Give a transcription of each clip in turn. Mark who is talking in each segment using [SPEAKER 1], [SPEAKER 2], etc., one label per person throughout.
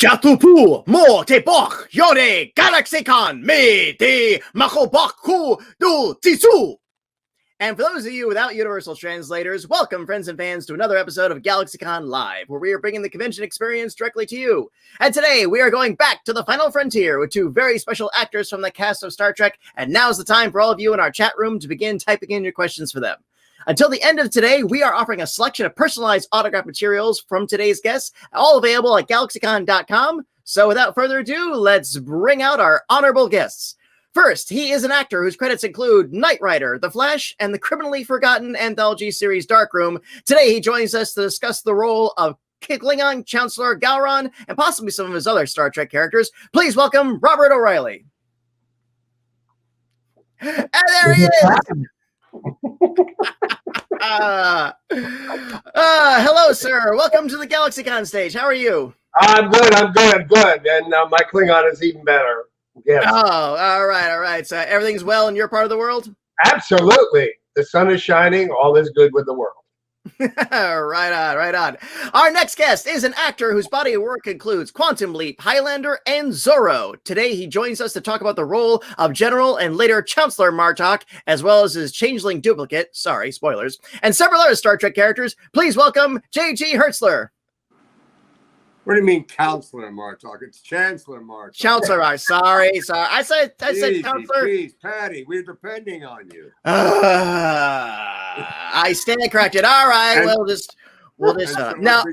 [SPEAKER 1] Chatupu mo te bok yore GalaxyCon me te makobaku du tisu. And for those of you without universal translators, welcome, friends and fans, to another episode of GalaxyCon Live, where we are bringing the convention experience directly to you. And today, we are going back to the final frontier with two very special actors from the cast of Star Trek, and now's the time for all of you in our chat room to begin typing in your questions for them. Until the end of today, we are offering a selection of personalized autograph materials from today's guests, all available at GalaxyCon.com. So without further ado, let's bring out our honorable guests. First, he is an actor whose credits include Knight Rider, The Flash, and the criminally forgotten anthology series Darkroom. Today, he joins us to discuss the role of Klingon Chancellor Gowron and possibly some of his other Star Trek characters. Please welcome Robert O'Reilly. And there he is! Hello, sir. Welcome to the GalaxyCon stage. How are you?
[SPEAKER 2] I'm good. And my Klingon is even better. Yes.
[SPEAKER 1] Oh, all right. So everything's well in your part of the world?
[SPEAKER 2] Absolutely. The sun is shining. All is good with the world.
[SPEAKER 1] Right on. Our next guest is an actor whose body of work includes Quantum Leap, Highlander, and Zorro. Today, he joins us to talk about the role of General and later Chancellor Martok, as well as his changeling duplicate, sorry, spoilers, and several other Star Trek characters. Please welcome J.G. Hertzler.
[SPEAKER 3] What do you mean, Counselor Martok? It's Chancellor Martok.
[SPEAKER 1] Chancellor, sorry. I said Counselor.
[SPEAKER 3] Please, Patty, we're depending on you.
[SPEAKER 1] I stand corrected. All right, we'll just no.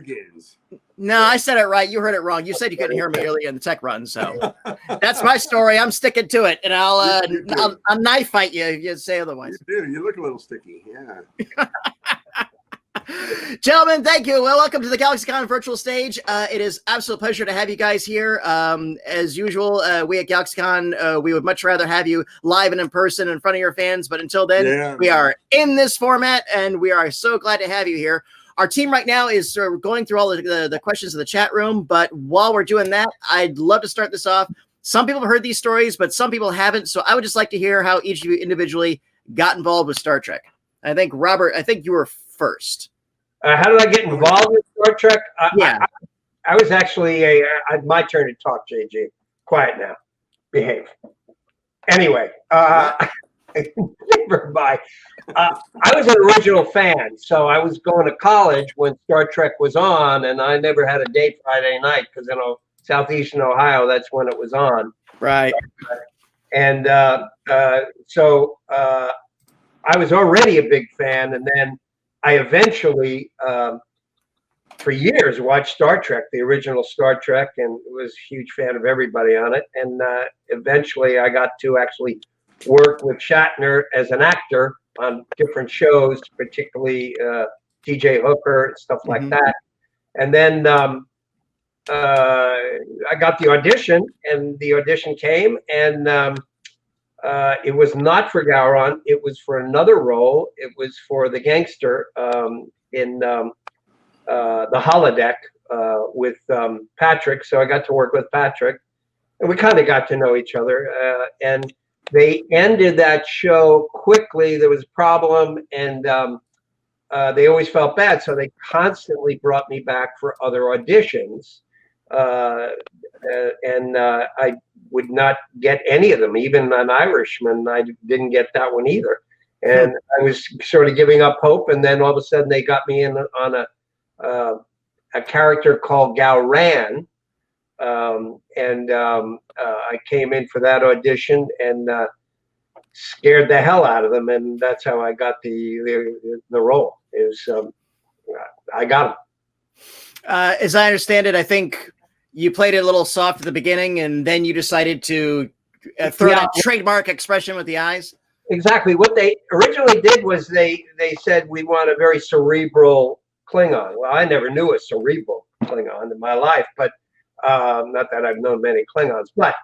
[SPEAKER 1] I said it right. You heard it wrong. You said you couldn't hear me earlier in the tech run, so that's my story. I'm sticking to it, and I'll knife fight you if you say otherwise.
[SPEAKER 3] You do. You look a little sticky. Yeah.
[SPEAKER 1] Gentlemen, thank you. Well, welcome to the GalaxyCon virtual stage. It is absolute pleasure to have you guys here. As usual, we at GalaxyCon, we would much rather have you live and in person in front of your fans. But until then, we are in this format, and we are so glad to have you here. Our team right now is sort of going through all the questions in the chat room. But while we're doing that, I'd love to start this off. Some people have heard these stories, but some people haven't. So I would just like to hear how each of you individually got involved with Star Trek. I think, Robert, you were first.
[SPEAKER 2] How did I get involved with Star Trek? I was actually my turn to talk, JG. Quiet now. Behave. Anyway, never mind. I was an original fan, so I was going to college when Star Trek was on, and I never had a date Friday night because, Southeastern Ohio, that's when it was on.
[SPEAKER 1] Right.
[SPEAKER 2] And so I was already a big fan, and then I eventually, for years, watched Star Trek, the original Star Trek, and was a huge fan of everybody on it. And eventually I got to actually work with Shatner as an actor on different shows, particularly DJ Hooker and stuff like that. And then I got the audition, and the audition came, and it was not for Gowron. It was for another role. It was for the gangster in the holodeck with Patrick. So I got to work with Patrick, and we kind of got to know each other. And they ended that show quickly. There was a problem, and they always felt bad. So they constantly brought me back for other auditions. And I would not get any of them. Even an Irishman, I didn't get that one either. And I was sort of giving up hope. And then all of a sudden they got me in on a character called Gowron. I came in for that audition and scared the hell out of them. And that's how I got the role. I got him.
[SPEAKER 1] As I understand it, I think you played it a little soft at the beginning, and then you decided to throw that trademark expression with the eyes.
[SPEAKER 2] Exactly. What they originally did was they said, we want a very cerebral Klingon. Well, I never knew a cerebral Klingon in my life, but not that I've known many Klingons. But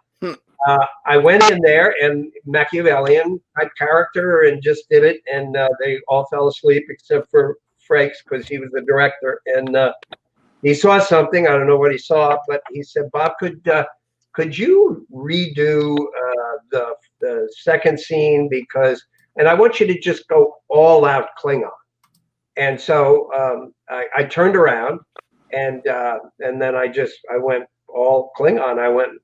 [SPEAKER 2] I went in there, and Machiavellian type character, and just did it, and they all fell asleep except for Frakes because he was the director, and he saw something. I don't know what he saw, but he said, Bob, could you redo the second scene, and I want you to just go all out Klingon. And so I turned around, and then I went all Klingon. I went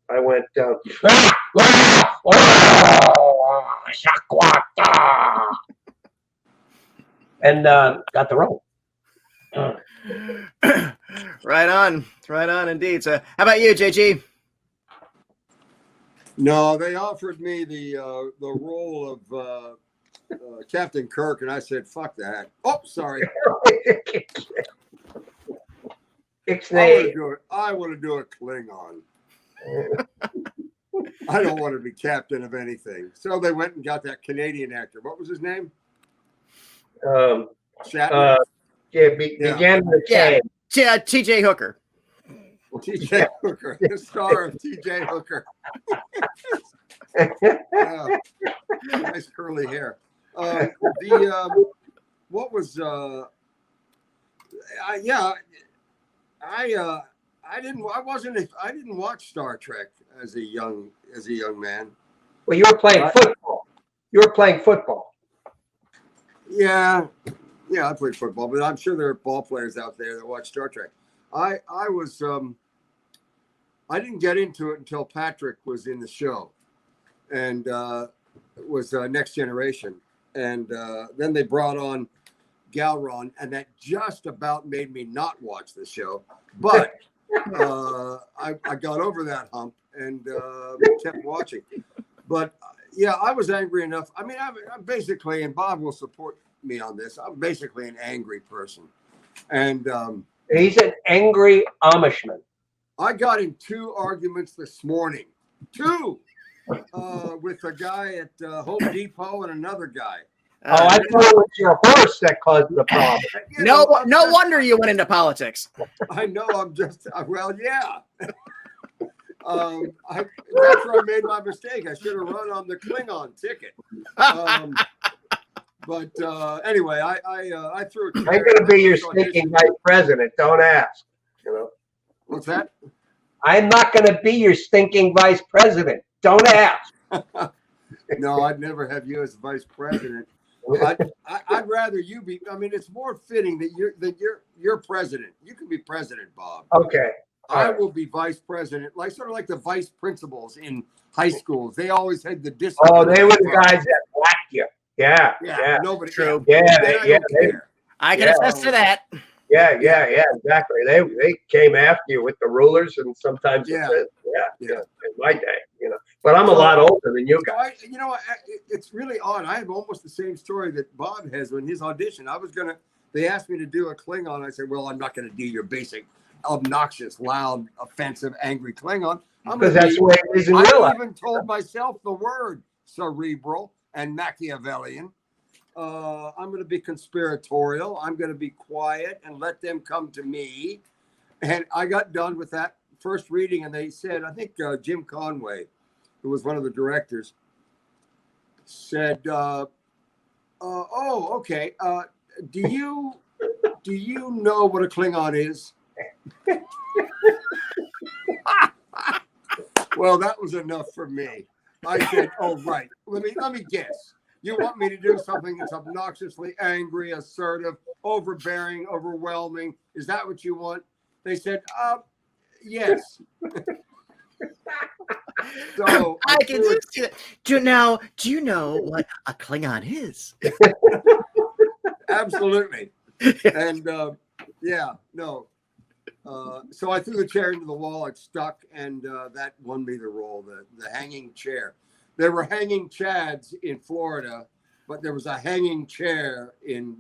[SPEAKER 2] and got the role.
[SPEAKER 1] Right on indeed. So how about you, JG?
[SPEAKER 3] No, they offered me the role of Captain Kirk, and I said, "Fuck that." Oh, sorry. I want to do a Klingon. I don't want to be captain of anything. So they went and got that Canadian actor. What was his name? Shatner.
[SPEAKER 2] Began with K.
[SPEAKER 1] Yeah, T.J. Hooker.
[SPEAKER 3] T.J. Hooker, the star of T.J. Hooker. Nice curly hair. What was? I didn't watch Star Trek as a young man.
[SPEAKER 2] Well, you were playing football.
[SPEAKER 3] Yeah, I played football, but I'm sure there are ball players out there that watch Star Trek. I didn't get into it until Patrick was in the show, and it was Next Generation, and then they brought on Galron, and that just about made me not watch the show, but I got over that hump and kept watching. But yeah, I was angry enough. I mean, I'm basically, and Bob will support me on this, I'm basically an angry person, and
[SPEAKER 2] he's an angry Amishman.
[SPEAKER 3] I got in 2 arguments this morning, 2 with a guy at Home Depot and another guy.
[SPEAKER 2] I thought it was your horse that caused the problem.
[SPEAKER 1] No wonder you went into politics.
[SPEAKER 3] I know. I'm just yeah. That's where I made my mistake. I should have run on the Klingon ticket. But anyway, I threw.
[SPEAKER 2] I'm going to be your stinking vice president. Don't ask. You know.
[SPEAKER 3] What's that?
[SPEAKER 2] I'm not going to be your stinking vice president. Don't ask.
[SPEAKER 3] No, I'd never have you as vice president. I'd rather you be. I mean, it's more fitting that you're president. You can be president, Bob.
[SPEAKER 2] Okay.
[SPEAKER 3] I will be vice president, sort of like the vice principals in high schools. They always had the discipline.
[SPEAKER 2] Oh, they were the guys that whacked you. Yeah.
[SPEAKER 3] Nobody.
[SPEAKER 1] True.
[SPEAKER 2] I
[SPEAKER 1] can attest to that.
[SPEAKER 2] Yeah, exactly. They came after you with the rulers, and sometimes in my day, But I'm a lot older than you guys.
[SPEAKER 3] It's really odd. I have almost the same story that Bob has in his audition. They asked me to do a Klingon. I said, well, I'm not going to do your basic, obnoxious, loud, offensive, angry Klingon.
[SPEAKER 2] Because that's the way it is in real life.
[SPEAKER 3] I even told myself the word cerebral and Machiavellian. I'm going to be conspiratorial. I'm going to be quiet and let them come to me. And I got done with that first reading, and they said, I think Jim Conway, who was one of the directors, said, "Oh, okay. Do you know what a Klingon is?" Well, that was enough for me. I said, "Oh, right. Let me guess. You want me to do something that's obnoxiously angry, assertive, overbearing, overwhelming? Is that what you want?" They said, yes. So
[SPEAKER 1] I can see that. Do you know what a Klingon is?
[SPEAKER 3] Absolutely. And so I threw the chair into the wall. It stuck, and that won me the role, the hanging chair. There were hanging chads in Florida, but there was a hanging chair in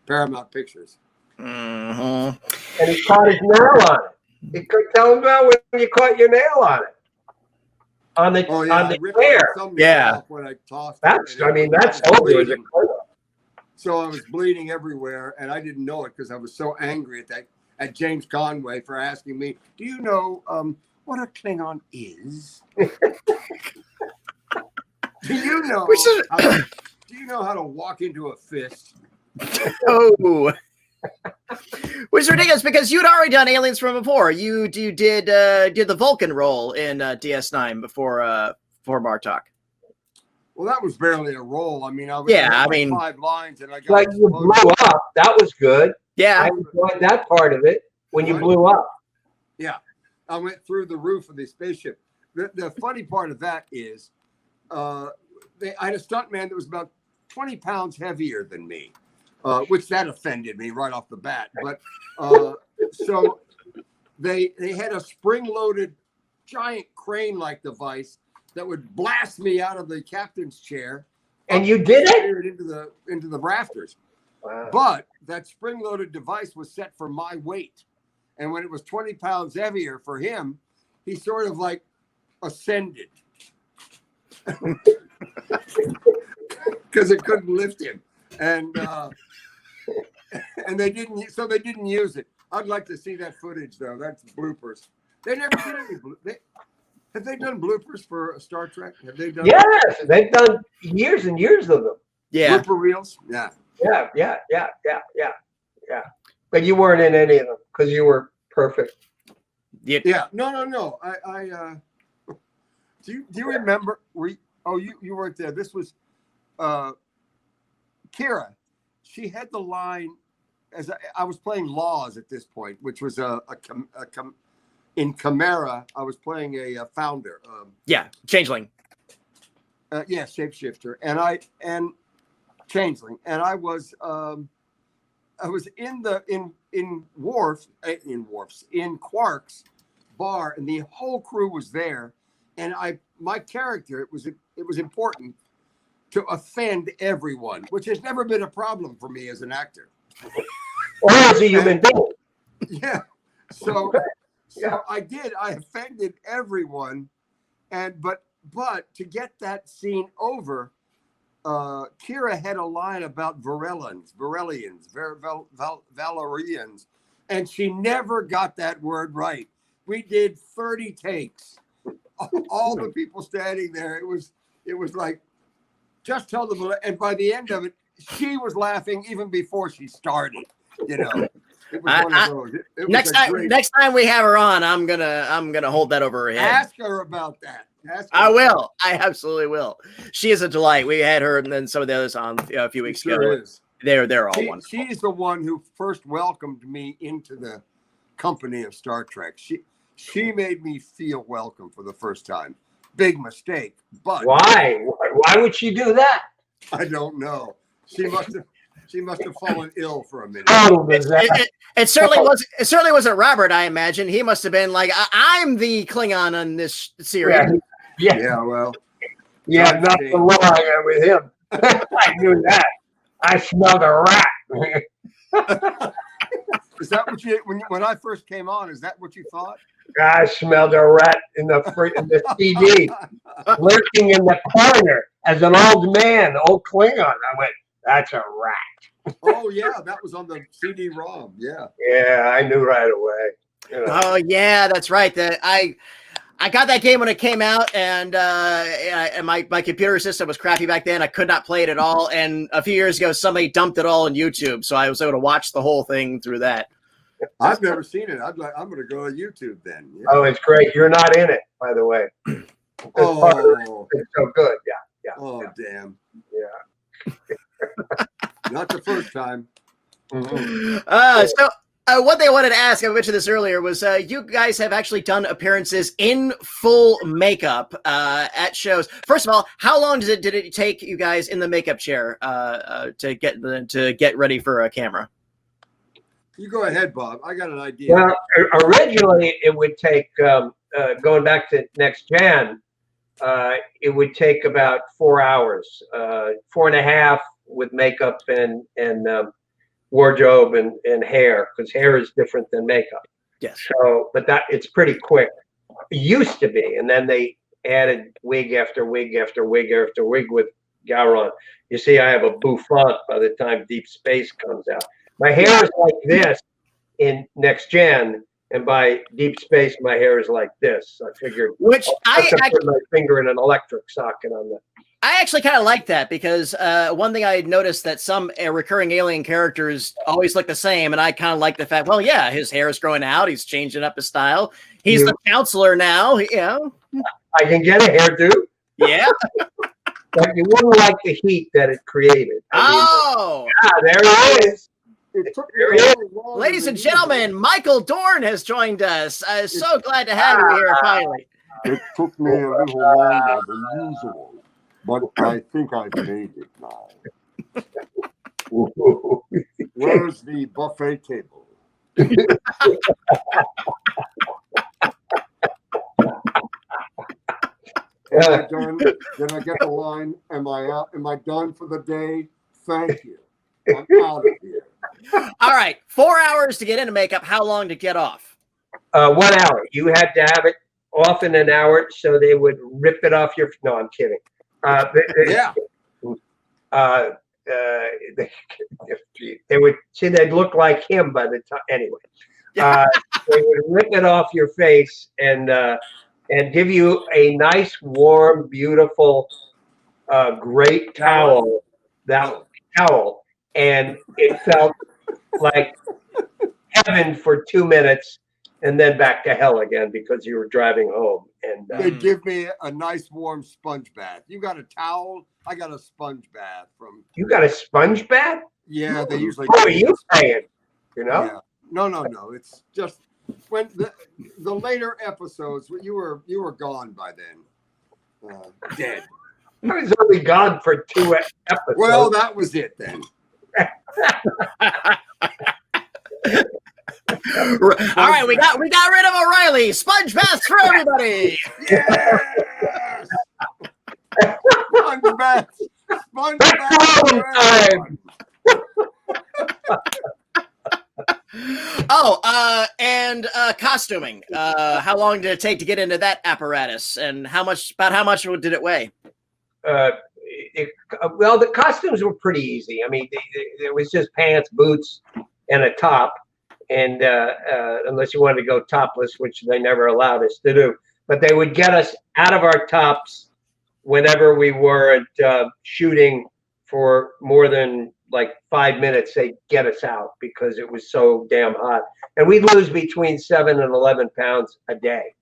[SPEAKER 3] Paramount Pictures.
[SPEAKER 1] Mm-hmm.
[SPEAKER 2] And he caught his nail on it. You could tell him about when you caught your nail on it. On the chair.
[SPEAKER 3] Yeah. When I tossed
[SPEAKER 2] that's over as a Klingon.
[SPEAKER 3] So I was bleeding everywhere, and I didn't know it because I was so angry at James Conway for asking me, "Do you know what a Klingon is?" Do you know how to walk into a fist?
[SPEAKER 1] Oh, which is ridiculous because you had already done Aliens from before. You did the Vulcan role in DS9 before Martok.
[SPEAKER 2] Well, that was barely a role. I mean, I was 5 lines, and I got like you blew up. That was good.
[SPEAKER 1] Yeah,
[SPEAKER 2] I enjoyed that part of it when you blew up.
[SPEAKER 3] Yeah, I went through the roof of the spaceship. The funny part of that is, I had a stuntman that was about 20 pounds heavier than me, which that offended me right off the bat. But so they had a spring-loaded giant crane-like device that would blast me out of the captain's chair.
[SPEAKER 2] And you did it?
[SPEAKER 3] Into the rafters.
[SPEAKER 2] Wow.
[SPEAKER 3] But that spring-loaded device was set for my weight. And when it was 20 pounds heavier for him, he sort of like ascended. Because it couldn't lift him. And they didn't use it. I'd like to see that footage though. That's bloopers. They never did any have they done bloopers for Star Trek? Have they done?
[SPEAKER 2] Yes, they've done years and years of them.
[SPEAKER 1] Yeah.
[SPEAKER 3] Blooper reels? Yeah.
[SPEAKER 2] Yeah. But you weren't in any of them because you were perfect.
[SPEAKER 3] Yeah. No. I do you remember you weren't there. This was Kira. She had the line as I was playing Laws at this point, which was in Chimera. I was playing a founder.
[SPEAKER 1] Changeling.
[SPEAKER 3] Shapeshifter, and Changeling, and I was in Quark's bar, and the whole crew was there, and my character it was important to offend everyone, which has never been a problem for me as an actor.
[SPEAKER 2] Or as a human being.
[SPEAKER 3] Yeah. So I did. I offended everyone, but to get that scene over, Kira had a line about Valerians, and she never got that word right. We did 30 takes. All the people standing there, it was like, just tell them. And by the end of it, she was laughing even before she started. It was one of those.
[SPEAKER 1] Next time we have her on, I'm gonna hold that over her head.
[SPEAKER 3] Ask her about that.
[SPEAKER 1] I will. I absolutely will. She is a delight. We had her and then some of the others on a few weeks ago. They're all wonderful.
[SPEAKER 3] She's the one who first welcomed me into the company of Star Trek. She made me feel welcome for the first time. Big mistake, but
[SPEAKER 2] why would she do that?
[SPEAKER 3] I don't know. She must have fallen ill for a minute.
[SPEAKER 1] It certainly wasn't Robert. I imagine he must have been like, I'm the Klingon on this series.
[SPEAKER 3] Yeah. Well.
[SPEAKER 2] Yeah, nothing wrong with him. I knew that. I smelled a rat.
[SPEAKER 3] Is that what you when I first came on? Is that what you thought?
[SPEAKER 2] I smelled a rat in the CD, lurking in the corner as an old man, old Klingon. I went, that's a rat.
[SPEAKER 3] Oh yeah, that was on the CD-ROM. Yeah.
[SPEAKER 2] Yeah, I knew right away.
[SPEAKER 1] Oh yeah, that's right. I got that game when it came out, and my computer system was crappy back then. I could not play it at all. And a few years ago, somebody dumped it all on YouTube, so I was able to watch the whole thing through that.
[SPEAKER 3] I've never seen it. I'm going to go to YouTube then. Yeah.
[SPEAKER 2] Oh, it's great. You're not in it, by the way. It's so good. Yeah.
[SPEAKER 3] Oh, damn.
[SPEAKER 2] Yeah.
[SPEAKER 3] Not the first time.
[SPEAKER 2] Mm-hmm.
[SPEAKER 1] So one thing I wanted to ask, I mentioned this earlier, was you guys have actually done appearances in full makeup at shows. First of all, how long did it take you guys in the makeup chair to get ready for a camera?
[SPEAKER 3] You go ahead, Bob. I got an idea.
[SPEAKER 2] Well, originally it would take, going back to Next Gen, it would take about 4 hours, 4.5 with makeup and wardrobe and hair, because hair is different than makeup.
[SPEAKER 1] Yes.
[SPEAKER 2] So, but it's pretty quick. It used to be, and then they added wig after wig after wig after wig with Gowron. You see, I have a bouffant by the time Deep Space comes out. My hair is like this in Next Gen, and by Deep Space, my hair is like this. I figured, I put my finger in an electric socket on that.
[SPEAKER 1] I actually kind of like that, because one thing I noticed that some recurring alien characters always look the same, and I kind of like the fact, well, yeah, his hair is growing out, he's changing up his style, he's the counselor now,
[SPEAKER 2] I can get a hairdo.
[SPEAKER 1] Yeah.
[SPEAKER 2] But you wouldn't like the heat that it created.
[SPEAKER 1] There
[SPEAKER 2] it is.
[SPEAKER 3] it took me a little longer
[SPEAKER 1] Ladies
[SPEAKER 3] than
[SPEAKER 1] and gentlemen, Michael Dorn has joined us. So glad to have you here finally.
[SPEAKER 3] It took me a little longer than usual, but I think I've made it now. Where's the buffet table? Am I done? Did I get the line? Am I out? Am I done for the day? Thank you. I'm out of here.
[SPEAKER 1] All right, 4 hours to get into makeup. How long to get off?
[SPEAKER 2] 1 hour. You had to have it off in an hour, so they would rip it off your. No, I'm kidding.
[SPEAKER 3] Yeah.
[SPEAKER 2] They would see. They'd look like him by the time. Anyway, they would rip it off your face and give you a nice, warm, beautiful, great towel. That towel, and it felt like heaven for 2 minutes, and then back to hell again because you were driving home. And
[SPEAKER 3] they give me a nice warm sponge bath. You got a towel? I got a sponge bath from.
[SPEAKER 2] You got a sponge bath?
[SPEAKER 3] Yeah, they usually.
[SPEAKER 2] What are you saying? You know?
[SPEAKER 3] Yeah. No. It's just when the later episodes. You were gone by then. Dead.
[SPEAKER 2] I was only gone for 2 episodes.
[SPEAKER 3] Well, that was it then.
[SPEAKER 1] All right, we got rid of O'Reilly. Sponge baths for everybody.
[SPEAKER 3] Yes. Sponge bath. Sponge bath for everyone.
[SPEAKER 1] And costuming. How long did it take to get into that apparatus, and how much did it weigh?
[SPEAKER 2] Well, the costumes were pretty easy. I mean, it was just pants, boots, and a top. And unless you wanted to go topless, which they never allowed us to do, but they would get us out of our tops whenever we weren't shooting for more than like 5 minutes. They'd get us out because it was so damn hot, and we'd lose between 7 and 11 pounds a day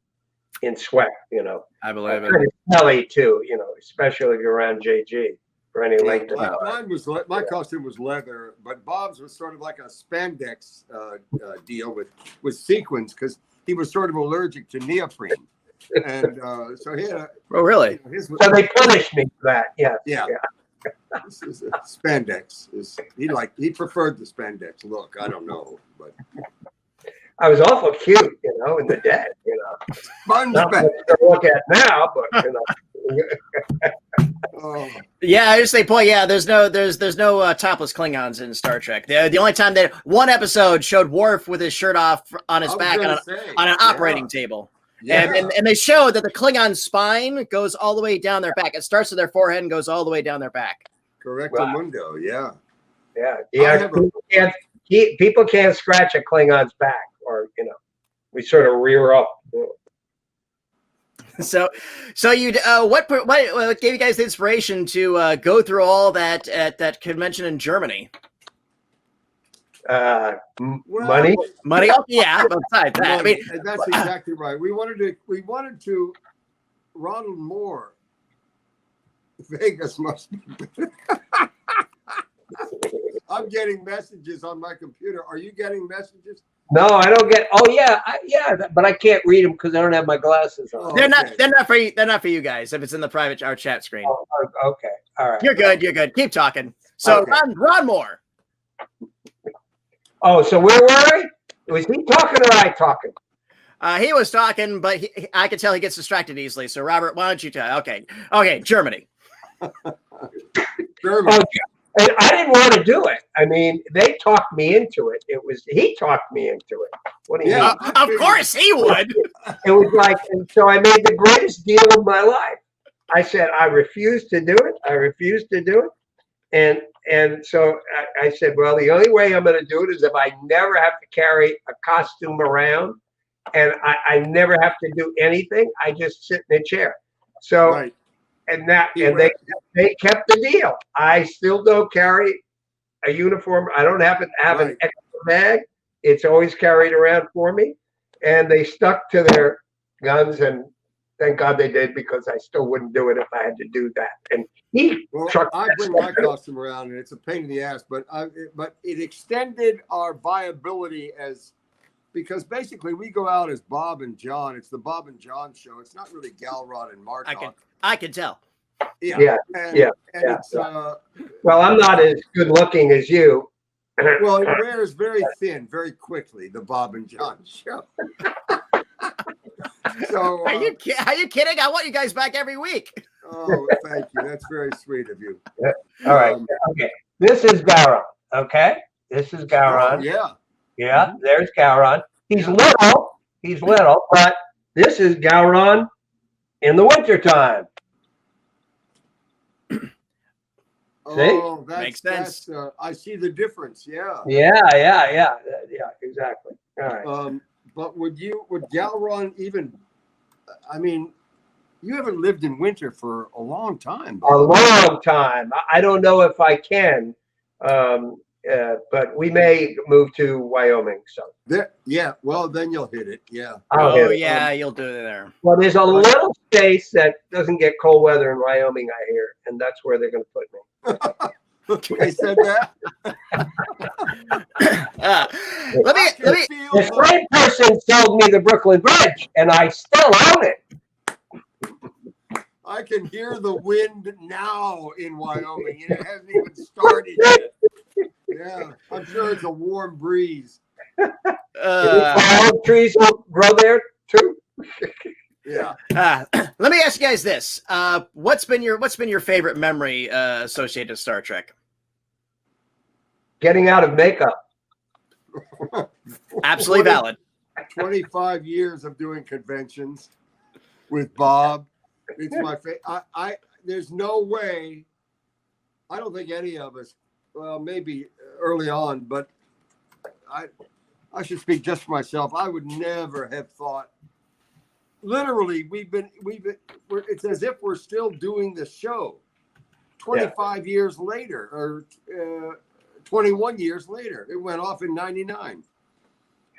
[SPEAKER 2] in sweat. You know,
[SPEAKER 1] I believe it.
[SPEAKER 2] Pretty smelly too. You know, especially if you're around JG. For any length of time.
[SPEAKER 3] My costume was leather, but Bob's was sort of like a spandex deal with sequins because he was sort of allergic to neoprene, and so he had a.
[SPEAKER 1] Oh, really?
[SPEAKER 2] So they punished me for that. Yeah.
[SPEAKER 3] This is spandex. He preferred the spandex look. I don't know, but
[SPEAKER 2] I was awful cute, you know, in the day, you know.
[SPEAKER 3] Sponge
[SPEAKER 2] Not
[SPEAKER 3] bath.
[SPEAKER 2] much to look at now, but you know.
[SPEAKER 3] Oh.
[SPEAKER 1] Yeah, I just say, boy, yeah. There's no topless Klingons in Star Trek. The only time that one episode showed Worf with his shirt off on his back on an operating table, and they showed that the Klingon spine goes all the way down their back. It starts at their forehead and goes all the way down their back.
[SPEAKER 3] Correcto mundo, yeah.
[SPEAKER 2] People can't scratch a Klingon's back, or you know, we sort of rear up.
[SPEAKER 1] So you what gave you guys the inspiration to go through all that at that convention in Germany?
[SPEAKER 2] Money.
[SPEAKER 1] Oh, yeah. Besides that, I mean,
[SPEAKER 3] that's exactly right. We wanted to. Ronald Moore. Vegas must be. I'm getting messages on my computer. Are you getting messages?
[SPEAKER 2] No, I don't get. Oh yeah, but I can't read them because I don't have my glasses on.
[SPEAKER 1] They're not for you. They're not for you guys. If it's in our chat screen.
[SPEAKER 2] Oh, okay, all right.
[SPEAKER 1] You're good. Keep talking. So okay. Ron Moore.
[SPEAKER 2] Oh, so where were I? Was he talking or I talking?
[SPEAKER 1] He was talking, but I could tell he gets distracted easily. So Robert, why don't you tell? Okay, Germany.
[SPEAKER 2] Germany. And I didn't want to do it. I mean, they talked me into it. He talked me into it. What do you mean?
[SPEAKER 1] Of course he would.
[SPEAKER 2] It was like, and so I made the greatest deal of my life. I said, I refuse to do it. And so I said, well, the only way I'm going to do it is if I never have to carry a costume around and I never have to do anything. I just sit in a chair. So. Right. And they kept the deal. I still don't carry a uniform. I don't have to have an extra bag. It's always carried around for me. And they stuck to their guns, and thank God they did, because I still wouldn't do it if I had to do that. And
[SPEAKER 3] Well,
[SPEAKER 2] trucked
[SPEAKER 3] I
[SPEAKER 2] that
[SPEAKER 3] bring
[SPEAKER 2] stuff
[SPEAKER 3] my
[SPEAKER 2] out.
[SPEAKER 3] costume around, and it's a pain in the ass. But it extended our viability because basically we go out as Bob and John. It's the Bob and John show. It's not really Galrod and Martok.
[SPEAKER 1] I can tell.
[SPEAKER 3] Yeah.
[SPEAKER 2] Yeah.
[SPEAKER 3] It's
[SPEAKER 2] Well, I'm not as good looking as you.
[SPEAKER 3] well, it wears very thin very quickly. The Bob and John show. So
[SPEAKER 1] Are you kidding? I want you guys back every week.
[SPEAKER 3] oh, thank you. That's very sweet of you.
[SPEAKER 2] All right. Okay. This is Gowron. Okay. This is Gowron.
[SPEAKER 3] Yeah.
[SPEAKER 2] Yeah. There's Gowron. He's little, but this is Gowron in the wintertime.
[SPEAKER 3] Oh, that
[SPEAKER 1] Makes sense.
[SPEAKER 3] I see the difference. Yeah.
[SPEAKER 2] Yeah. Exactly. All right.
[SPEAKER 3] But would Galron even? I mean, you haven't lived in winter for a long time.
[SPEAKER 2] A long time. I don't know if I can, but we may move to Wyoming. So
[SPEAKER 3] yeah. Well, then you'll hit it. Yeah.
[SPEAKER 2] I'll hit it.
[SPEAKER 1] Yeah, you'll do it there.
[SPEAKER 2] Well, there's a little space that doesn't get cold weather in Wyoming, I hear, and that's where they're going to put me.
[SPEAKER 3] They said that.
[SPEAKER 1] Let me.
[SPEAKER 2] This great person sold me the Brooklyn Bridge, and I still own it.
[SPEAKER 3] I can hear the wind now in Wyoming, and it hasn't even started yet. Yeah, I'm sure it's a warm breeze.
[SPEAKER 2] Olive trees will grow there too.
[SPEAKER 3] Yeah.
[SPEAKER 1] Let me ask you guys this: what's been your favorite memory associated with Star Trek?
[SPEAKER 2] Getting out of makeup.
[SPEAKER 1] Absolutely valid.
[SPEAKER 3] 25 years of doing conventions with Bob. It's my favorite. There's no way. I don't think any of us. Well, maybe early on, but I should speak just for myself. I would never have thought. Literally, it's as if we're still doing the show 25 years later or 21 years later. It went off in 99.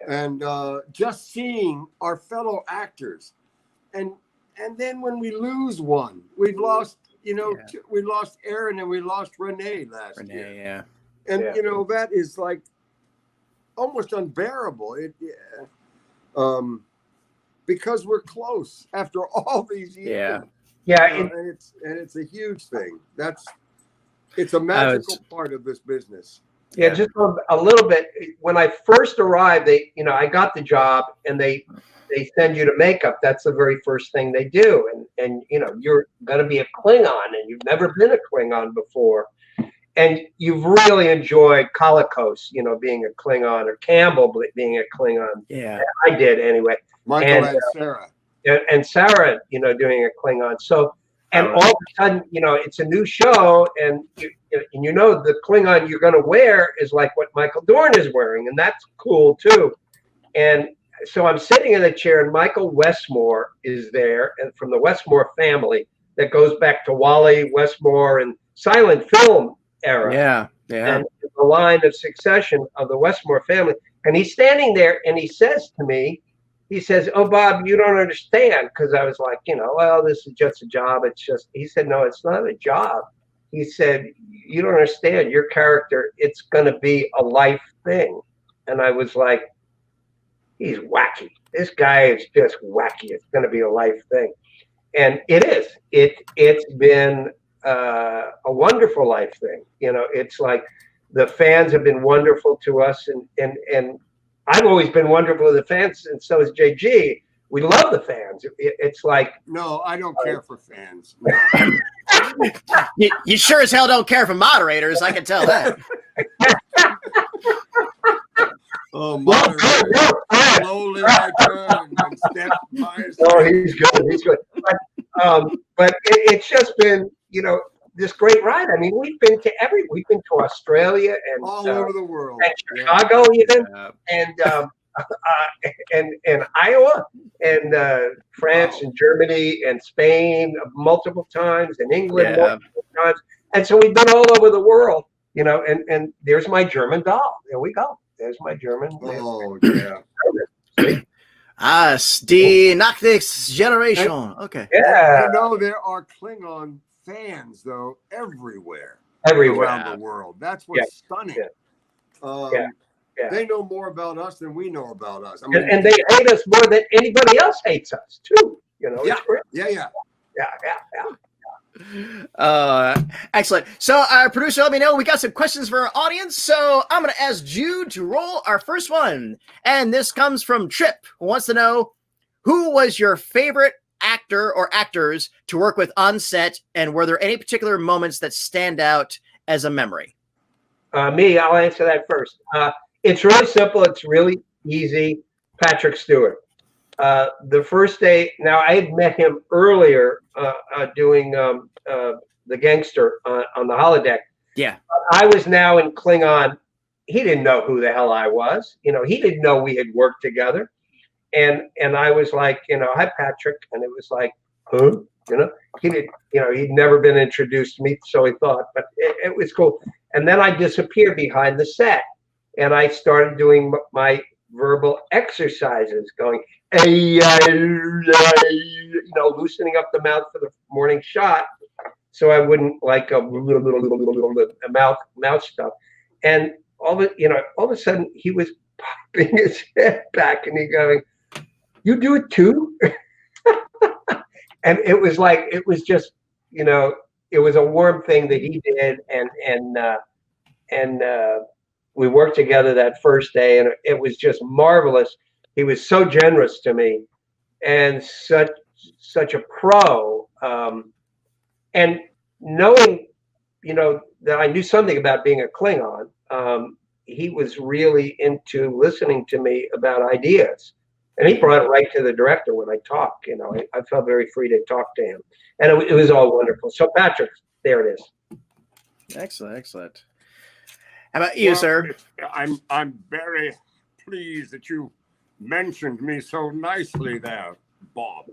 [SPEAKER 3] And just seeing our fellow actors and then when we lose one, we've lost, we lost Aaron and we lost Renee last year.
[SPEAKER 1] Yeah.
[SPEAKER 3] And, that is like almost unbearable. Because we're close after all these years.
[SPEAKER 2] Yeah.
[SPEAKER 3] And it's a huge thing. It's a magical part of this business.
[SPEAKER 2] Yeah, just a little bit. When I first arrived, I got the job, and they send you to makeup. That's the very first thing they do, and you're going to be a Klingon, and you've never been a Klingon before, and you've really enjoyed Kalikos, being a Klingon, or Campbell being a Klingon.
[SPEAKER 1] Yeah,
[SPEAKER 2] I did anyway.
[SPEAKER 3] Michael and Sarah.
[SPEAKER 2] And Sarah, doing a Klingon. So, and all of a sudden, it's a new show, and the Klingon you're going to wear is like what Michael Dorn is wearing, and that's cool too. And so I'm sitting in a chair, and Michael Westmore is there, and from the Westmore family that goes back to Wally Westmore and silent film era.
[SPEAKER 1] Yeah.
[SPEAKER 2] And the line of succession of the Westmore family. And he's standing there, and he says to me, "Oh, Bob, you don't understand." Because I was like, well, this is just a job. He said, "No, it's not a job." He said, "You don't understand. Your character, it's going to be a life thing." And I was like, he's wacky. This guy is just wacky. It's going to be a life thing. And it is. It's been a wonderful life thing. It's like the fans have been wonderful to us, and I've always been wonderful to the fans, and so is JG. We love the fans. It's like...
[SPEAKER 3] No, I don't care for fans.
[SPEAKER 1] You sure as hell don't care for moderators. I can tell that.
[SPEAKER 3] Oh, moderators. Slowly I turn and step by step.
[SPEAKER 2] Oh, he's good. But it's just been, this great ride. I mean, we've been to Australia and
[SPEAKER 3] all over the world,
[SPEAKER 2] and Chicago even, and Iowa, and France, and Germany, and Spain multiple times, and England multiple times, and so we've been all over the world, And there's my German doll. There we go. There's my German.
[SPEAKER 3] Oh yeah.
[SPEAKER 1] Die next generation. Okay.
[SPEAKER 2] Yeah.
[SPEAKER 3] There are Klingon fans though everywhere
[SPEAKER 2] Everywhere.
[SPEAKER 3] around the world. That's what's stunning. They know more about us than we know about us. I mean,
[SPEAKER 2] And they hate us more than anybody else hates us too. You know. It's great.
[SPEAKER 3] Yeah.
[SPEAKER 1] Excellent. So our producer let me know we got some questions for our audience. So I'm going to ask Jude to roll our first one. And this comes from Trip, who wants to know, who was your favorite actor or actors to work with on set? And were there any particular moments that stand out as a memory?
[SPEAKER 2] Me, I'll answer that first. It's really simple. It's really easy. Patrick Stewart. The first day, now I had met him earlier doing the gangster on the holodeck.
[SPEAKER 1] Yeah.
[SPEAKER 2] I was now in Klingon. He didn't know who the hell I was. You know, he didn't know we had worked together. And I was like, you know, hi, Patrick. And it was like, huh? You know, he'd never been introduced to me, so he thought, but it was cool. And then I disappeared behind the set and I started doing my verbal exercises, going, you know, loosening up the mouth for the morning shot, so I wouldn't like a mouth stuff. And all of a sudden he was popping his head back and he going, "You do it too?" And it was like, it was just, you know, it was a warm thing that he did, and we worked together that first day, and it was just marvelous. He was so generous to me, and such a pro. And knowing, you know, that I knew something about being a Klingon, he was really into listening to me about ideas. And he brought it right to the director when I talked. You know, I felt very free to talk to him, and it was all wonderful. So Patrick, there it is.
[SPEAKER 1] Excellent. How about you, sir?
[SPEAKER 3] I'm very pleased that you mentioned me so nicely there, Bob.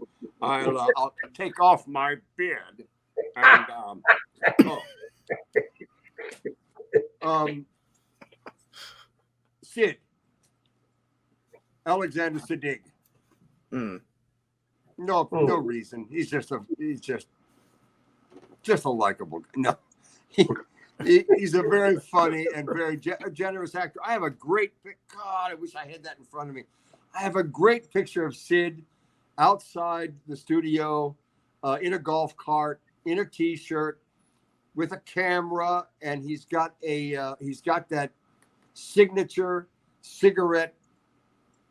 [SPEAKER 3] I'll take off my beard and Sid. Alexander Siddig. No reason. He's just a likable guy. No, he's a very funny and very generous actor. I have a great God, I wish I had that in front of me. I have a great picture of Sid outside the studio in a golf cart, in a t-shirt, with a camera, and he's got that signature cigarette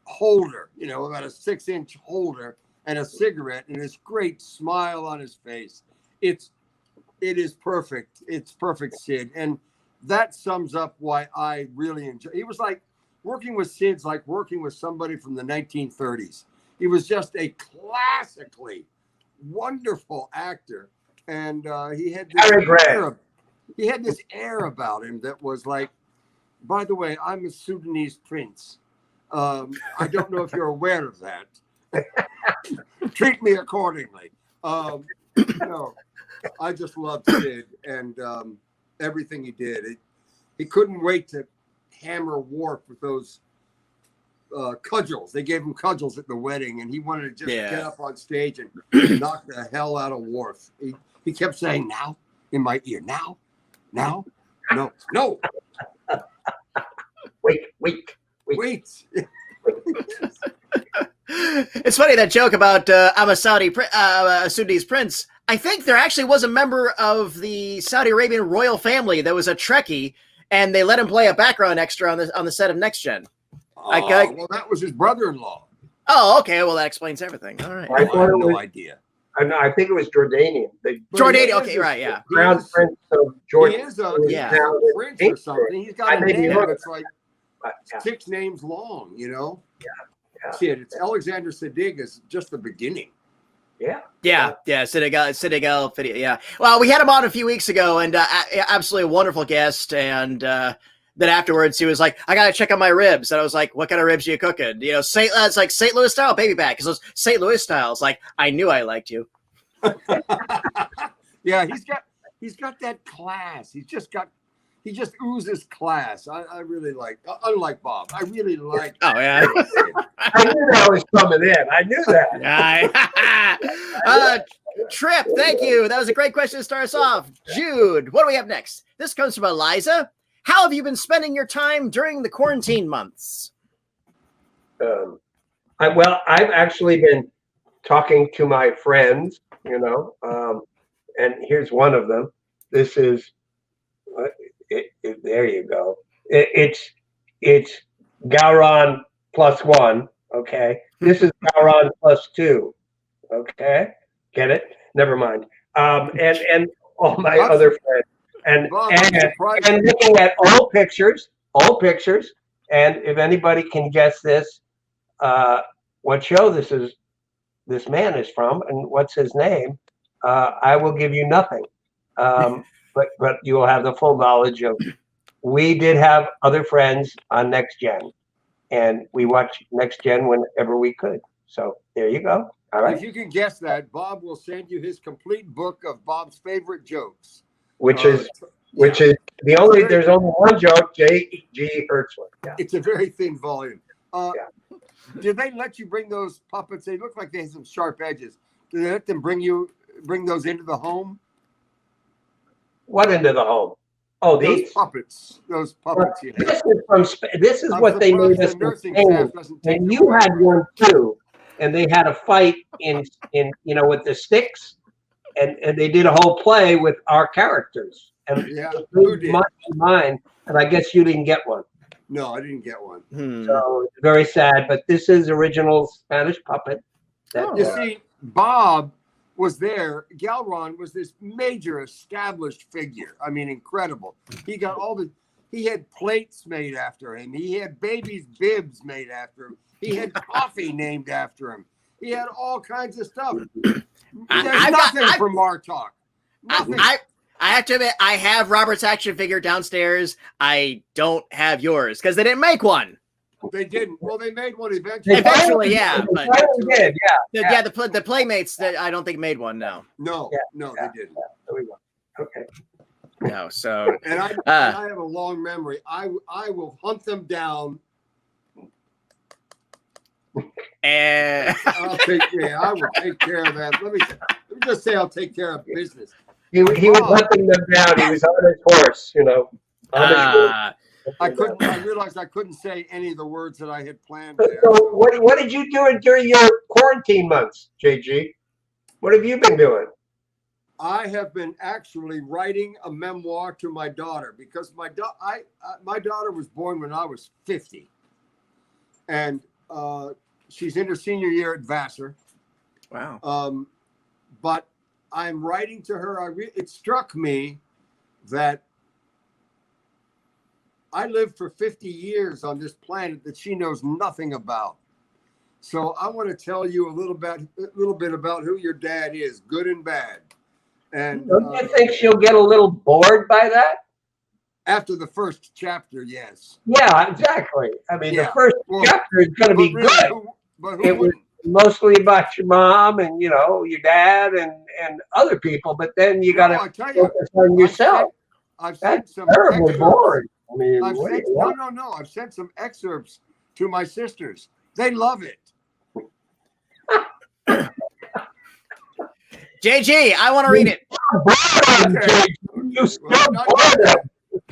[SPEAKER 3] holder, you know, about a 6-inch holder and a cigarette, and this great smile on his face. It is perfect. It's perfect, Sid. And that sums up why I really enjoy. He was like, working with Sid's like working with somebody from the 1930s. He was just a classically wonderful actor. And he had this air about him that was like, by the way, I'm a Sudanese prince. I don't know if you're aware of that. Treat me accordingly. No, I just loved Sid and everything he did. He couldn't wait to hammer Worf with those cudgels. They gave him cudgels at the wedding, and he wanted to just get up on stage and knock the hell out of Worf. He kept saying, "Now," in my ear. "Now, no." Wait.
[SPEAKER 1] It's funny, that joke about I'm a Sudanese prince. I think there actually was a member of the Saudi Arabian royal family that was a Trekkie, and they let him play a background extra on the set of Next Gen.
[SPEAKER 3] Well, that was his brother-in-law.
[SPEAKER 1] Oh, okay. Well, that explains everything. All right.
[SPEAKER 2] I
[SPEAKER 3] have no idea.
[SPEAKER 2] I think it was Jordanian.
[SPEAKER 1] Jordanian. Okay, right. Yeah.
[SPEAKER 2] Crown Prince of Jordan.
[SPEAKER 3] He is a prince or something. He's got a name that's like 6 names long. You know.
[SPEAKER 2] Yeah.
[SPEAKER 3] Sid. It's Alexander Siddig is just the beginning.
[SPEAKER 1] Yeah. Siddig video. Yeah. Well, we had him on a few weeks ago, and absolutely a wonderful guest. And then afterwards, he was like, "I gotta check on my ribs," and I was like, "What kind of ribs are you cooking?" You know, it's like St. Louis style baby back, because those St. Louis styles. Like, I knew I liked you.
[SPEAKER 3] Yeah, he's got that class. He just oozes class. I really like. Unlike Bob, I really like.
[SPEAKER 1] Oh yeah.
[SPEAKER 2] I knew that was coming in. I knew that.
[SPEAKER 1] Trip, thank you. That was a great question to start us off. Jude, what do we have next? This comes from Eliza. How have you been spending your time during the quarantine months?
[SPEAKER 2] I've actually been talking to my friends, and here's one of them. This is, there you go. It's Gowron +1, okay? This is Gowron +2, okay? Get it? Never mind. And all my other friends. And looking at all pictures, and if anybody can guess this, what show this man is from and what's his name, I will give you nothing. But you will have the full knowledge of. We did have other friends on Next Gen, and we watched Next Gen whenever we could. So there you go. All right.
[SPEAKER 3] If you can guess that, Bob will send you his complete book of Bob's favorite jokes.
[SPEAKER 2] Which is there's only one joke, G. Hertzler. Yeah.
[SPEAKER 3] It's a very thin volume. Did they let you bring those puppets? They look like they have some sharp edges. Did they let them bring those into the home?
[SPEAKER 2] What into the home? Oh,
[SPEAKER 3] those puppets. Those puppets.
[SPEAKER 2] This is what they made us. And you had one too, and they had a fight in with the sticks, and they did a whole play with our characters. And mine, and I guess you didn't get one.
[SPEAKER 3] No, I didn't get one.
[SPEAKER 2] So it's very sad, but this is original Spanish puppet.
[SPEAKER 3] You see, Bob was there. Gowron was this major established figure. I mean, incredible. He got he had plates made after him. He had babies' bibs made after him. He had coffee named after him. He had all kinds of stuff. There's nothing from Martok. Nothing.
[SPEAKER 1] I have to admit, I have Robert's action figure downstairs. I don't have yours because they didn't make one.
[SPEAKER 3] They didn't. Well, they made one eventually.
[SPEAKER 1] Eventually, yeah. But
[SPEAKER 2] did,
[SPEAKER 1] the Playmates, I don't think made one. No,
[SPEAKER 3] they didn't.
[SPEAKER 2] There we go. Okay.
[SPEAKER 1] No, so
[SPEAKER 3] and I have a long memory. I will hunt them down.
[SPEAKER 1] And
[SPEAKER 3] I will take care of that. Let me just say I'll take care of business.
[SPEAKER 2] He was hunting them down. He was on his horse,
[SPEAKER 3] I realized I couldn't say any of the words that I had planned.
[SPEAKER 2] So what did you do during your quarantine months, JG? What have you been doing?
[SPEAKER 3] I have been actually writing a memoir to my daughter because my daughter was born when I was 50, and she's in her senior year at Vassar.
[SPEAKER 1] Wow.
[SPEAKER 3] But I'm writing to her. It struck me that I lived for 50 years on this planet that she knows nothing about. So I want to tell you a little bit about who your dad is, good and bad. And
[SPEAKER 2] don't you think she'll get a little bored by that?
[SPEAKER 3] After the first chapter, yes.
[SPEAKER 2] Yeah, exactly. I mean, the first chapter is going to be
[SPEAKER 3] really,
[SPEAKER 2] good. It was mostly about your mom and your dad and other people, but then you got to focus on yourself.
[SPEAKER 3] I've sent some
[SPEAKER 2] terribly boring. I mean,
[SPEAKER 3] I've sent some excerpts to my sisters. They love it.
[SPEAKER 1] JG, I want to read it.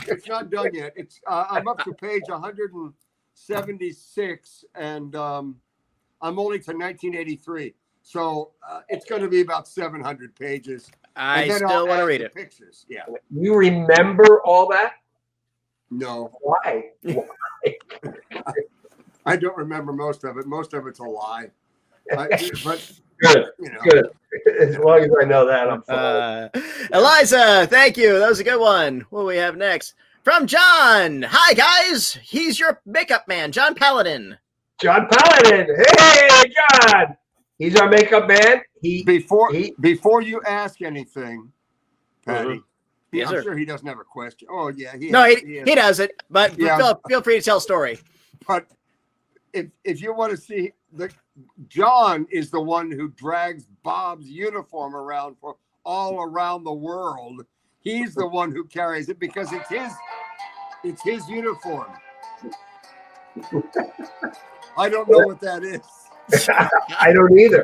[SPEAKER 3] It's not done yet. I'm up to page 176, and I'm only to 1983. So it's going to be about 700 pages.
[SPEAKER 1] I still want to read it.
[SPEAKER 3] Pictures. Yeah.
[SPEAKER 2] You remember all that?
[SPEAKER 3] No.
[SPEAKER 2] Why?
[SPEAKER 3] I don't remember most of it. Most of it's a lie. But
[SPEAKER 2] good. As long as I know that, I'm fine.
[SPEAKER 1] Eliza, thank you. That was a good one. What do we have next? From John. Hi, guys. He's your makeup man, John Paladin.
[SPEAKER 2] John Paladin. Hey, John. He's our makeup man.
[SPEAKER 3] Before you ask anything, Patty, I'm sure he doesn't have a question. Oh, yeah.
[SPEAKER 1] He does it, but feel free to tell a story.
[SPEAKER 3] But if you want to see, John is the one who drags Bob's uniform around for all around the world. He's the one who carries it because it's his uniform. I don't know what that is.
[SPEAKER 2] I don't either.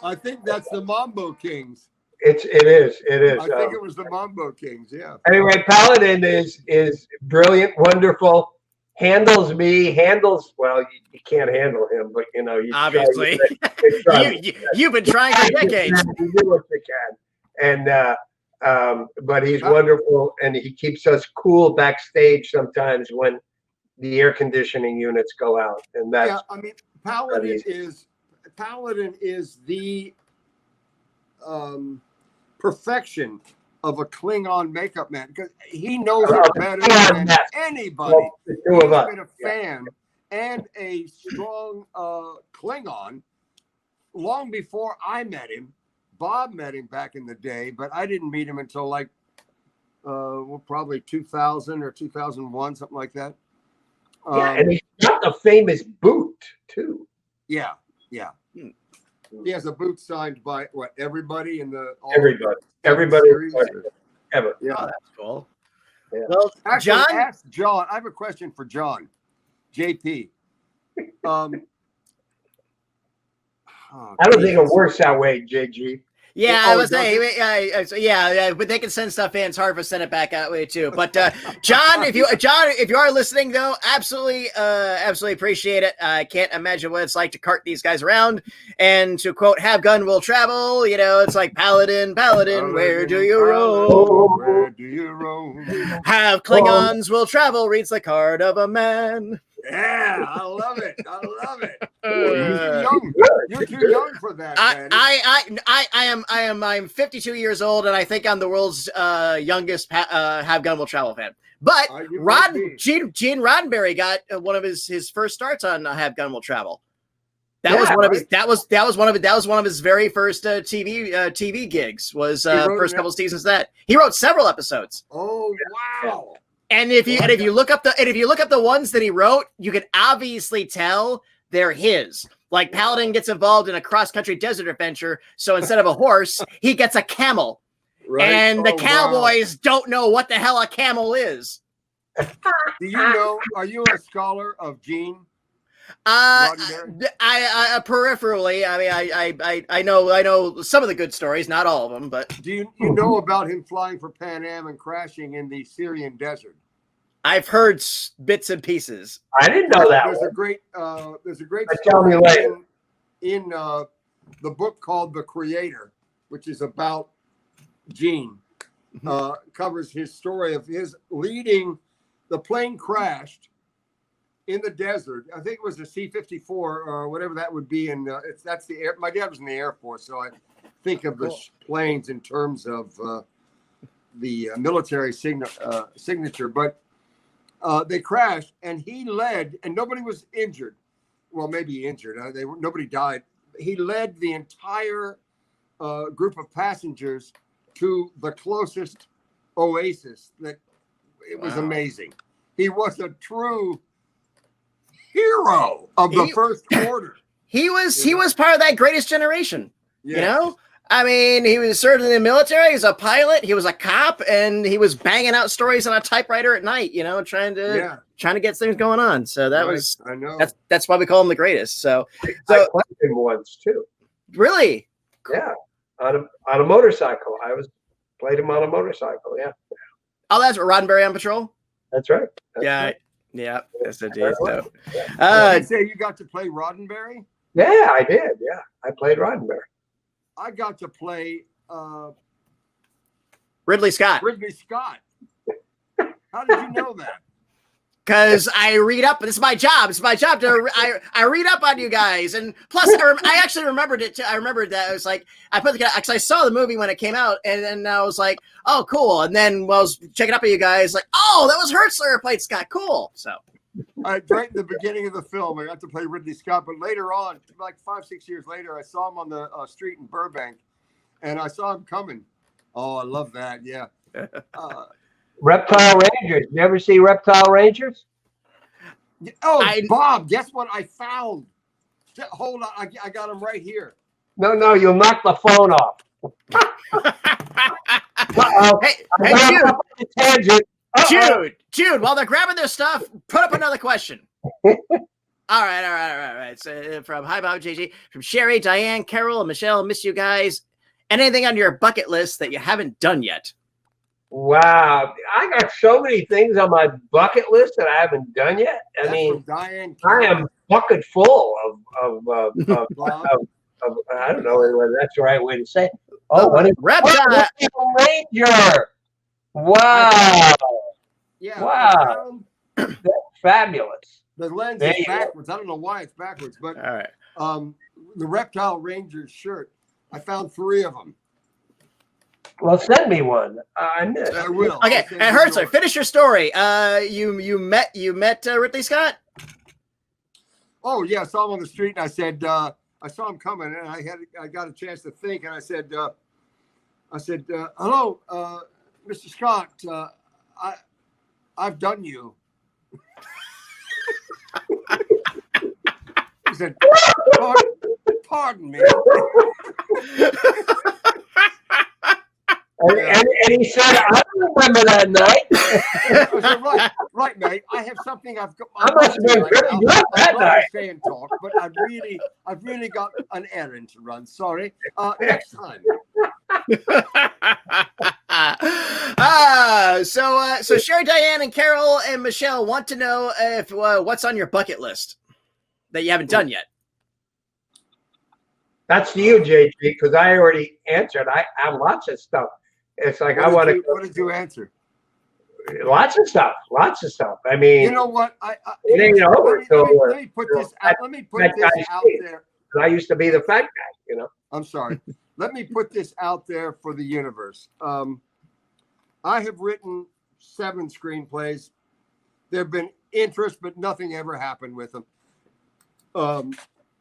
[SPEAKER 3] I think that's the Mambo Kings.
[SPEAKER 2] It is.
[SPEAKER 3] I think it was the Mambo Kings. Yeah.
[SPEAKER 2] Anyway, Paladin is brilliant, wonderful. Handles well. You can't handle him, but you know, you
[SPEAKER 1] obviously you've been trying for decades.
[SPEAKER 2] You do what you can, and but he's wonderful, and he keeps us cool backstage sometimes when the air conditioning units go out, and that's
[SPEAKER 3] I mean, Paladin is the perfection of a Klingon makeup man, because he knows it better than anybody. He's been a fan and a strong Klingon long before I met him. Bob met him back in the day, but I didn't meet him until like probably 2000 or 2001, something like that.
[SPEAKER 2] And he's got the famous boot too.
[SPEAKER 3] Yeah. He has a boot signed by everybody in the
[SPEAKER 2] everybody ever.
[SPEAKER 1] Yeah, oh, that's cool.
[SPEAKER 2] Yeah.
[SPEAKER 1] Well,
[SPEAKER 3] actually,
[SPEAKER 1] John,
[SPEAKER 3] ask John. I have a question for John. JP.
[SPEAKER 2] I don't think it works that way, JG.
[SPEAKER 1] Yeah, I was saying, yeah, but they can send stuff in. It's hard to send it back that way too. But John, if you are listening though, absolutely appreciate it. I can't imagine what it's like to cart these guys around. And to quote, "Have gun will travel." You know, it's like Paladin, where do you roam?
[SPEAKER 3] Where do you roam?
[SPEAKER 1] Have Klingons will travel reads the card of a man.
[SPEAKER 3] Yeah, I love it. You're too young for that.
[SPEAKER 1] I'm 52 years old, and I think I'm the world's youngest Have Gun Will Travel fan. But Gene Roddenberry got one of his first starts on Have Gun Will Travel. That was one of his very first TV gigs. Was first couple seasons of that he wrote several episodes.
[SPEAKER 3] Oh wow.
[SPEAKER 1] And if you look up the ones that he wrote, you can obviously tell they're his. Like Paladin gets involved in a cross-country desert adventure, so instead of a horse, he gets a camel. Right. And the cowboys don't know what the hell a camel is.
[SPEAKER 3] Do you know? Are you a scholar of Gene?
[SPEAKER 1] Peripherally. I mean, I know some of the good stories, not all of them. But
[SPEAKER 3] do you know about him flying for Pan Am and crashing in the Syrian desert?
[SPEAKER 1] I've heard bits and pieces.
[SPEAKER 2] I didn't know that.
[SPEAKER 3] There's a great story in the book called The Creator, which is about Gene. Covers his story of his leading. The plane crashed in the desert. I think it was a C-54 or whatever that would be. And that's the air. My dad was in the Air Force, so I think of the planes in terms of the military signature. But they crashed, and he led, and nobody was injured. Well, maybe injured. Nobody died. He led the entire group of passengers to the closest oasis. It was amazing. He was a true hero of the first quarter.
[SPEAKER 1] He was part of that greatest generation.
[SPEAKER 3] Yes.
[SPEAKER 1] You know? I mean, he was served in the military. He's a pilot. He was a cop, and he was banging out stories on a typewriter at night. You know, trying to get things going on. So I know that's why we call him the greatest. So
[SPEAKER 2] I played him once too.
[SPEAKER 1] Really?
[SPEAKER 2] Yeah, on a motorcycle. Played him on a motorcycle. Yeah.
[SPEAKER 1] Oh, that's Roddenberry on patrol.
[SPEAKER 2] That's right.
[SPEAKER 1] Yeah. Yes, it is.
[SPEAKER 3] Did you say you got to play Roddenberry?
[SPEAKER 2] Yeah, I did. Yeah, I played Roddenberry.
[SPEAKER 3] I got to play
[SPEAKER 1] Ridley Scott.
[SPEAKER 3] How did you know that?
[SPEAKER 1] Because I read up. This is my job. It's my job to I read up on you guys, and plus I actually remembered it too. I remembered that it was like I put because I saw the movie when it came out, and then I was like, oh, cool. And then while I was checking up on you guys, like, oh, that was Hertzler who played Scott. Cool. So.
[SPEAKER 3] Right at the beginning of the film, I got to play Ridley Scott, but later on, like 5-6 years later, I saw him on the street in Burbank, and I saw him coming. Oh, I love that. Yeah.
[SPEAKER 2] Reptile Rangers. You ever see Reptile Rangers?
[SPEAKER 3] Oh, Bob, guess what I found? Hold on. I got him right here.
[SPEAKER 2] No, you'll knock the phone off.
[SPEAKER 1] Hey,
[SPEAKER 2] tangent.
[SPEAKER 1] Jude, while they're grabbing their stuff, put up another question. All right. So from Hi Bob JG, from Sherry, Diane, Carol, and Michelle, miss you guys. Anything on your bucket list that you haven't done yet?
[SPEAKER 2] Wow, I got so many things on my bucket list that I haven't done yet. I mean,
[SPEAKER 3] Diane,
[SPEAKER 2] I am bucket full of I don't know whether that's the right way to say it. Oh, what a
[SPEAKER 1] reptile
[SPEAKER 2] ranger! Wow.
[SPEAKER 3] Yeah.
[SPEAKER 2] Wow. That's fabulous.
[SPEAKER 3] The lens is backwards. I don't know why it's backwards, but
[SPEAKER 1] all right.
[SPEAKER 3] The Reptile Ranger shirt, I found 3 of them.
[SPEAKER 2] Well, send me one. I missed.
[SPEAKER 3] I will.
[SPEAKER 1] Okay, and Hertzler, finish your story. You met Ridley Scott?
[SPEAKER 3] Oh yeah, I saw him on the street, and I said I saw him coming, and I got a chance to think, and I said hello, Mr. Scott. I've done you. He said, pardon me.
[SPEAKER 2] And he said, I remember that night.
[SPEAKER 3] I said, right, mate. I have something I've got.
[SPEAKER 2] I must have been pretty good that night.
[SPEAKER 3] Stay and talk, but I've really got an errand to run. Sorry. Next time.
[SPEAKER 1] So Sherry, Diane, and Carol and Michelle want to know if what's on your bucket list that you haven't done yet.
[SPEAKER 2] That's you, JG, because I already answered. I have lots of stuff. It's like
[SPEAKER 3] what did you answer?
[SPEAKER 2] Lots of stuff. I mean,
[SPEAKER 3] you know what?
[SPEAKER 2] It ain't over.
[SPEAKER 3] Let me put this out. Let me put this out there.
[SPEAKER 2] I used to be the fat guy, you know.
[SPEAKER 3] I'm sorry. Let me put this out there for the universe. I have written 7 screenplays. There have been interest, but nothing ever happened with them.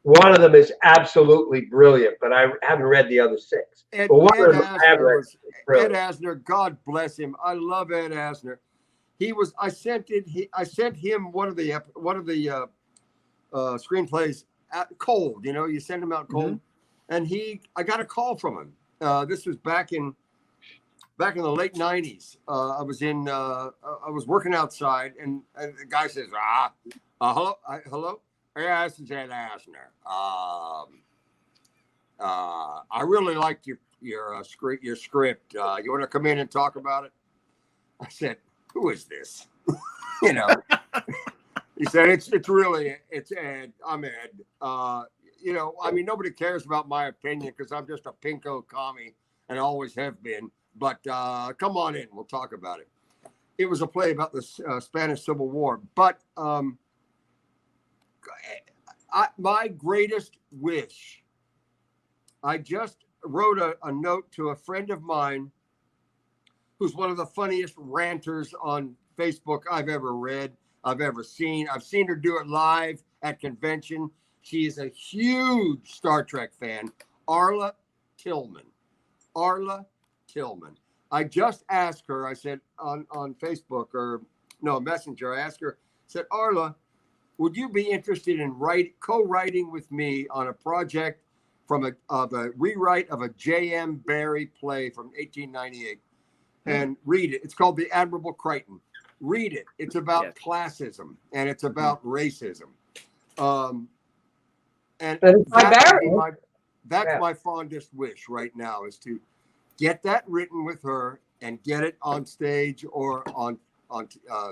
[SPEAKER 2] One of them is absolutely brilliant, but I haven't read the other 6.
[SPEAKER 3] Ed Asner, God bless him. I love Ed Asner. I sent him one of the screenplays cold. You know, you send him out cold, and I got a call from him. This was back in the late '90s. I was working outside, and the guy says, hello. Yeah, this is Ed Asner. I really liked your script. You want to come in and talk about it? I said, "Who is this?" You know. He said, "It's Ed. I'm Ed. You know, I mean, nobody cares about my opinion because I'm just a pinko commie and always have been. But come on in. We'll talk about it." It was a play about the Spanish Civil War, but. My greatest wish. I just wrote a note to a friend of mine who's one of the funniest ranters on Facebook I've ever read, I've ever seen. I've seen her do it live at convention. She is a huge Star Trek fan. Arla Tillman. I just asked her, I said on Facebook Messenger, I asked her, said, Arla, would you be interested in co-writing with me on a project from a rewrite of a J.M. Barrie play from 1898? And read it. It's called The Admirable Crichton. Read it. It's about classism and it's about racism. And that's my fondest wish right now, is to get that written with her and get it on stage or on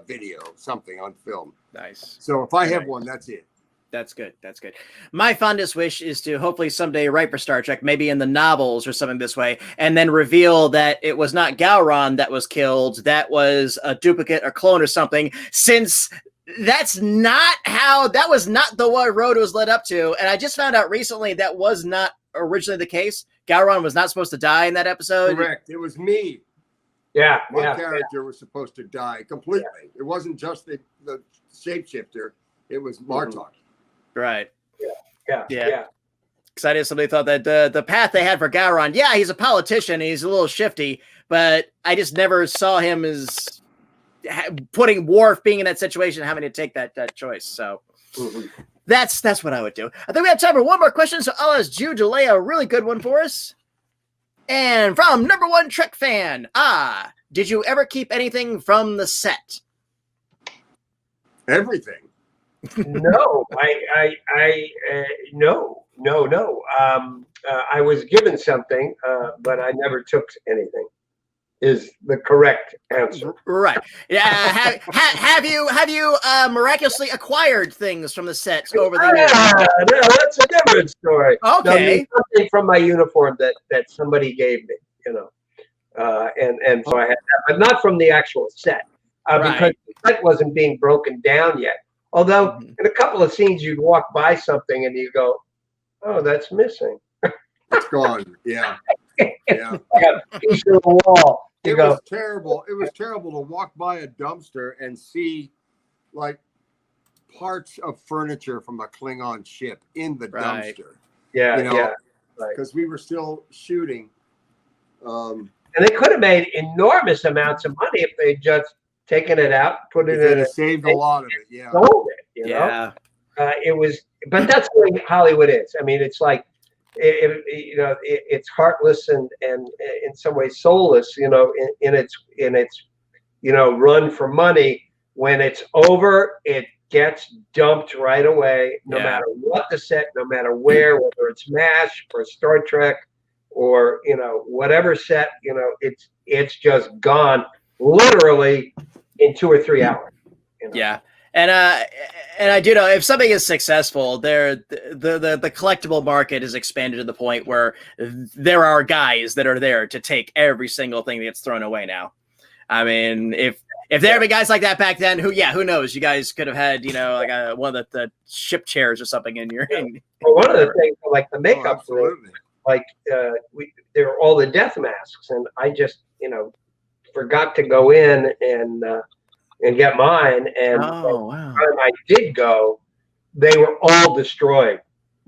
[SPEAKER 3] video, something on film.
[SPEAKER 1] Nice.
[SPEAKER 3] So if I have one, that's it.
[SPEAKER 1] That's good. My fondest wish is to hopefully someday write for Star Trek, maybe in the novels or something this way, and then reveal that it was not Gowron that was killed, that was a duplicate or clone or something, since that was not the road it was led up to. And I just found out recently that was not originally the case. Gowron was not supposed to die in that episode.
[SPEAKER 3] Correct. It was me.
[SPEAKER 2] Yeah.
[SPEAKER 3] My character was supposed to die completely. Yeah. It wasn't just the shapeshifter. It was Martok.
[SPEAKER 1] Right.
[SPEAKER 2] Yeah.
[SPEAKER 1] Because I did somebody thought that the path they had for Gowron, yeah, he's a politician, he's a little shifty, but I just never saw him as putting Worf being in that situation, having to take that choice. So that's what I would do. I think we have time for one more question, so I'll ask Jude to lay a really good one for us. And from number 1 Trek fan, did you ever keep anything from the set?
[SPEAKER 3] Everything.
[SPEAKER 2] No, no. I was given something, but I never took anything. Is the correct answer.
[SPEAKER 1] Right. Yeah. Have you miraculously acquired things from the sets over the years?
[SPEAKER 2] No, that's a different story.
[SPEAKER 1] Okay.
[SPEAKER 2] No, there's something from my uniform that somebody gave me, and so I had that, but not from the actual set, because the set wasn't being broken down yet. Although in a couple of scenes you'd walk by something and you go, "Oh, that's missing."
[SPEAKER 3] It's gone. Yeah. Yeah.
[SPEAKER 2] Piece of the wall.
[SPEAKER 3] It was terrible. It was terrible to walk by a dumpster and see like parts of furniture from a Klingon ship in the dumpster.
[SPEAKER 2] Yeah,
[SPEAKER 3] because we were still shooting.
[SPEAKER 2] And they could have made enormous amounts of money if they'd just taken it out, put it in.
[SPEAKER 3] It saved a lot of it. Yeah.
[SPEAKER 2] Sold it. You know? It was, but that's the way Hollywood is. I mean, it's like, it's heartless and in some ways soulless, in its run for money. When it's over, it gets dumped right away, no matter what the set, no matter where, whether it's MASH or Star Trek or whatever set, it's just gone literally in 2 or 3 hours.
[SPEAKER 1] Yeah. And I do know if something is successful, the collectible market is expanded to the point where there are guys that are there to take every single thing that gets thrown away now. I mean, if there had been guys like that back then, who knows? You guys could have had, like one of the ship chairs or something in your.
[SPEAKER 2] Well, one of the things, like the makeup room, like there were all the death masks, and I just forgot to go in and get mine. And when I did go, they were all destroyed.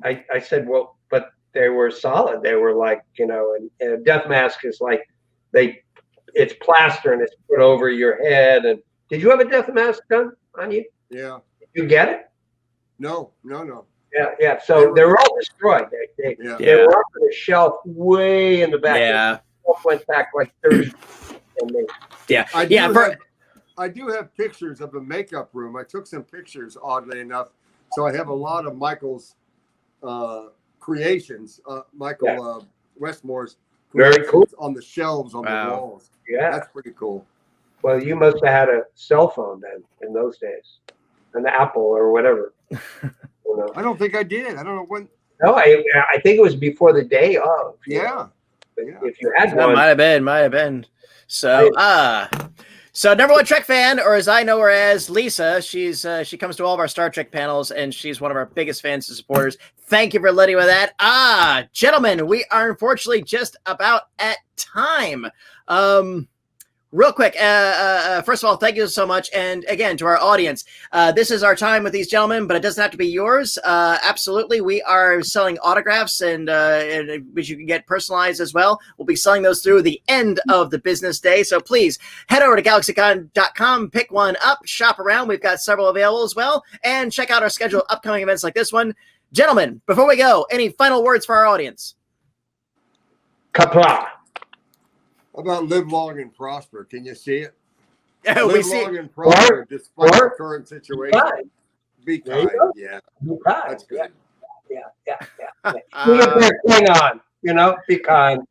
[SPEAKER 2] I said, well, but they were solid. They were like, and a death mask is like it's plaster and it's put over your head. And did you have a death mask done on you?
[SPEAKER 3] Yeah.
[SPEAKER 2] Did you get it?
[SPEAKER 3] No.
[SPEAKER 2] Yeah. So they were all destroyed. They were up on a shelf way in the back.
[SPEAKER 1] Yeah.
[SPEAKER 2] Went back like 30.
[SPEAKER 1] Yeah.
[SPEAKER 3] I do have pictures of the makeup room. I took some pictures, oddly enough. So I have a lot of Michael's creations, Michael Westmore's creations.
[SPEAKER 2] Very cool.
[SPEAKER 3] On the shelves on the walls.
[SPEAKER 2] Yeah.
[SPEAKER 3] That's pretty cool.
[SPEAKER 2] Well, you must have had a cell phone then in those days, an Apple or whatever.
[SPEAKER 3] I don't think I did. I don't know when.
[SPEAKER 2] No, I think it was before the day of.
[SPEAKER 3] Yeah.
[SPEAKER 2] If you had
[SPEAKER 1] one.
[SPEAKER 2] Might
[SPEAKER 1] have been. So number one Trek fan, or as I know her as, Lisa, she comes to all of our Star Trek panels, and she's one of our biggest fans and supporters. Thank you for letting me with that. Gentlemen, we are unfortunately just about at time. Real quick, first of all, thank you so much. And again, to our audience, this is our time with these gentlemen, but it doesn't have to be yours. Absolutely. We are selling autographs and which you can get personalized as well. We'll be selling those through the end of the business day. So please head over to GalaxyCon.com, pick one up, shop around. We've got several available as well. And check out our schedule of upcoming events like this one. Gentlemen, before we go, any final words for our audience?
[SPEAKER 2] Kapla.
[SPEAKER 3] How about live long and prosper? Can you see it?
[SPEAKER 1] Yeah,
[SPEAKER 3] live long and prosper despite the current situation. Be kind. Yeah.
[SPEAKER 2] Be kind.
[SPEAKER 3] That's good.
[SPEAKER 2] Yeah. Klingon, be kind.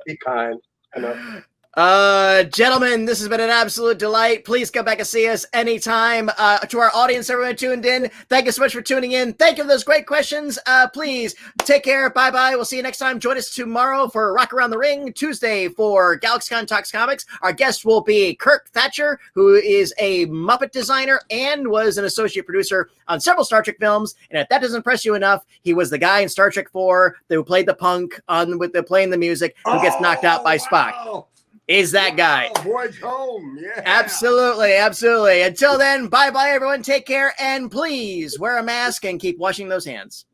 [SPEAKER 1] Gentlemen, this has been an absolute delight. Please come back and see us anytime. To our audience, everyone tuned in, thank you so much for tuning in. Thank you for those great questions. Please take care. Bye-bye. We'll see you next time. Join us tomorrow for Rock Around the Ring, Tuesday for GalaxyCon Talks Comics. Our guest will be Kirk Thatcher, who is a Muppet designer and was an associate producer on several Star Trek films. And if that doesn't impress you enough, he was the guy in Star Trek 4 who played the punk playing the music who gets knocked out by Spock. Is that guy.
[SPEAKER 3] Voyage home. Yeah.
[SPEAKER 1] Absolutely. Until then, bye-bye, everyone. Take care, and please wear a mask and keep washing those hands.